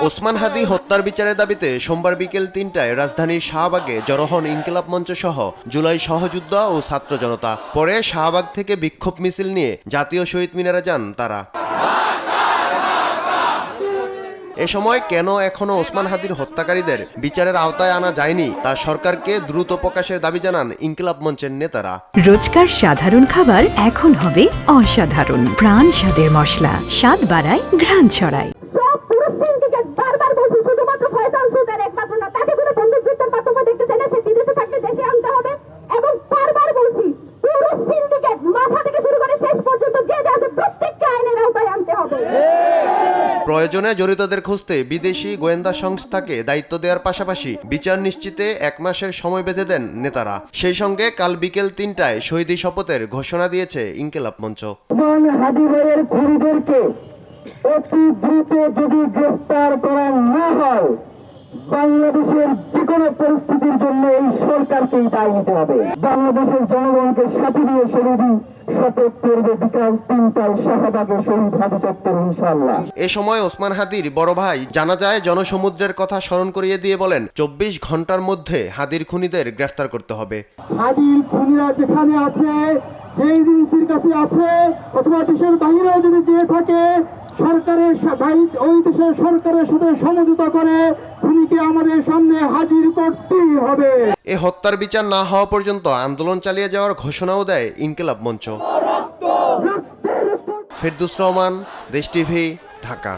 ওসমান হাদি হত্যার বিচারের দাবিতে সোমবার বিকেল ৩টায় রাজধানীর শাহবাগে জড়ো হন ইনকিলাব মঞ্চ সহ জুলাই সহযোদ্ধা ও ছাত্র জনতা। পরে শাহবাগ থেকে বিক্ষোভ মিছিল নিয়ে জাতীয় শহীদ মিনারে যান তারা। এ সময় কেন এখনো ওসমান হাদির হত্যাকারীদের বিচারের আওতায় আনা যায়নি তা সরকারকে দ্রুত প্রকাশের দাবি জানান ইনকিলাব মঞ্চের নেতারা। রোজকার সাধারণ খাবার এখন হবে অসাধারণ। প্রাণ স্বাদের মশলা, স্বাদ বাড়ায়, ঘ্রাণ ছড়ায়। প্রয়োজনে জড়িতদের খুঁজতে বিদেশি গোয়েন্দা সংস্থাকে দায়িত্ব দেওয়ার পাশাপাশি বিচার নিশ্চিতে 1 মাসের সময় বেঁধে দেন নেতারা। সেই সঙ্গে কাল বিকেল ৩টায় শহীদি শপথের ঘোষণা দিয়েছে ইনকিলাব মঞ্চ। হাদি ভাইয়ের খুনিদেরকে অতি দ্রুত যদি গ্রেফতার করা না হয়, বাংলাদেশের যে কোনো পরিস্থিতির জন্য এই সরকারকেই দায় নিতে হবে। বাংলাদেশের জনগণকে সাথে নিয়ে শহীদি শপথ করবে বিকাল ৩টায় শাহবাগে শহীদ হাদি চত্বর ইনশাআল্লাহ। এ সময় ওসমান হাদির বড় ভাই জানাজায় জনসমুদ্রের কথা স্মরণ করিয়ে দিয়ে বলেন, 24 ঘন্টার মধ্যে হাদির খুনিদের গ্রেফতার করতে হবে। হাদির খুনিরা যেখানে আছে, যে এজেন্সির কাছে আছে অথবা দেশের বাইরেও যদি যেয়ে থাকে, সরকারের ওই দেশের সরকারের সাথে সমঝোতা করে খুনিকে আমাদের সামনে হাজির করতেই হবে। এ হত্যার বিচার না হওয়া পর্যন্ত আন্দোলন চালিয়ে যাওয়ার ঘোষণাও দেয় ইনকিলাব মঞ্চ। ফেরদৌস রহমান, দেশ টিভি, ঢাকা।